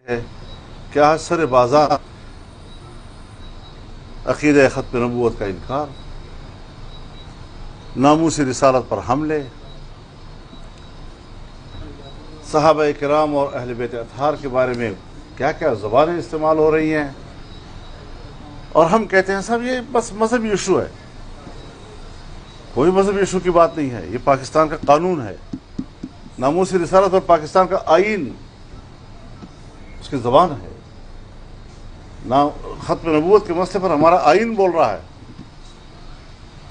ہے کیا سر بازار عقیدہ ختم نبوت کا انکار، ناموس رسالت پر حملے، صحابہ کرام اور اہل بیت اطہار کے بارے میں کیا کیا زبانیں استعمال ہو رہی ہیں، اور ہم کہتے ہیں صاحب یہ بس مذہبی ایشو ہے۔ کوئی مذہبی ایشو کی بات نہیں ہے، یہ پاکستان کا قانون ہے، ناموس رسالت اور پاکستان کا آئین اس کی زبان ہے۔ ختم نبوت کے مسئلے پر ہمارا آئین بول رہا ہے،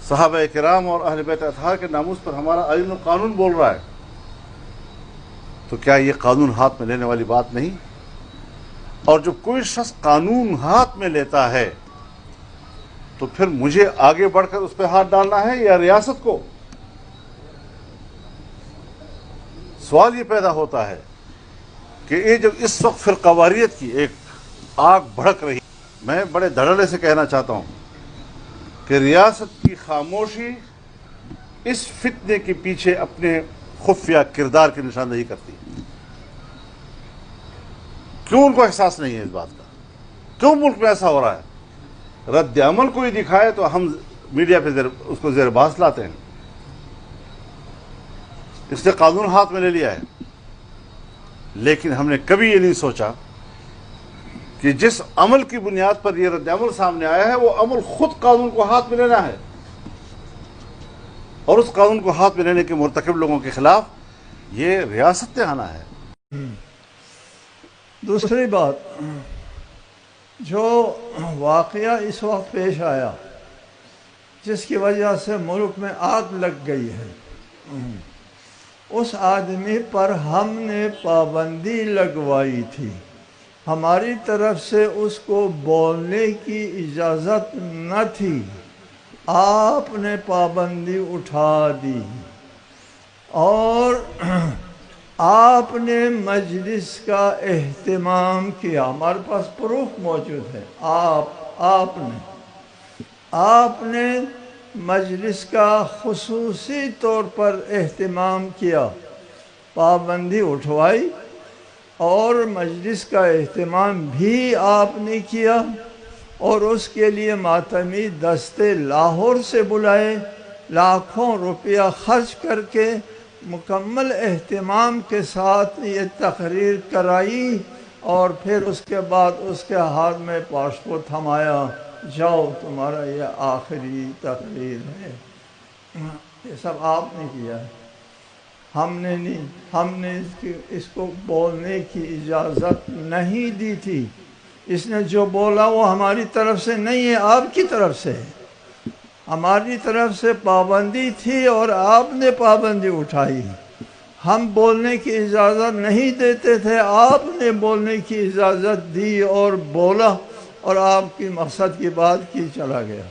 صحابہ کرام اور اہل بیت اطہار کے ناموس پر ہمارا آئین و قانون بول رہا ہے، تو کیا یہ قانون ہاتھ میں لینے والی بات نہیں؟ اور جب کوئی شخص قانون ہاتھ میں لیتا ہے تو پھر مجھے آگے بڑھ کر اس پہ ہاتھ ڈالنا ہے یا ریاست کو؟ سوال یہ پیدا ہوتا ہے کہ یہ جب اس وقت فرقہ واریت کی ایک آگ بھڑک رہی، میں بڑے دھڑلے سے کہنا چاہتا ہوں کہ ریاست کی خاموشی اس فتنے کے پیچھے اپنے خفیہ کردار کی نشاندہی کرتی ہے۔ کیوں ان کو احساس نہیں ہے اس بات کا؟ کیوں ملک میں ایسا ہو رہا ہے؟ رد عمل کوئی دکھائے تو ہم میڈیا پہ اس کو زیر بحث لاتے ہیں، اس نے قانون ہاتھ میں لے لیا ہے۔ لیکن ہم نے کبھی یہ نہیں سوچا کہ جس عمل کی بنیاد پر یہ رد عمل سامنے آیا ہے وہ عمل خود قانون کو ہاتھ میں لینا ہے، اور اس قانون کو ہاتھ میں لینے کے مرتکب لوگوں کے خلاف یہ ریاست نے آنا ہے۔ دوسری بات، جو واقعہ اس وقت پیش آیا جس کی وجہ سے ملک میں آگ لگ گئی ہے، اس آدمی پر ہم نے پابندی لگوائی تھی، ہماری طرف سے اس کو بولنے کی اجازت نہ تھی، آپ نے پابندی اٹھا دی، اور آپ نے مجلس کا اہتمام کیا۔ ہمارے پاس پروف موجود ہے، آپ نے مجلس کا خصوصی طور پر اہتمام کیا، پابندی اٹھوائی، اور مجلس کا اہتمام بھی آپ نے کیا، اور اس کے لیے ماتمی دستے لاہور سے بلائے، لاکھوں روپیہ خرچ کر کے مکمل اہتمام کے ساتھ یہ تقریر کرائی، اور پھر اس کے بعد اس کے ہاتھ میں پاسپورٹ تھمایا، جاؤ تمہارا یہ آخری تقریر ہے۔ یہ سب آپ نے کیا ہے، ہم نے نہیں۔ ہم نے اس کو بولنے کی اجازت نہیں دی تھی۔ اس نے جو بولا وہ ہماری طرف سے نہیں ہے، آپ کی طرف سے ہے۔ ہماری طرف سے پابندی تھی اور آپ نے پابندی اٹھائی۔ ہم بولنے کی اجازت نہیں دیتے تھے، آپ نے بولنے کی اجازت دی اور بولا، اور آپ کی مقصد کی بات کی چلا گیا۔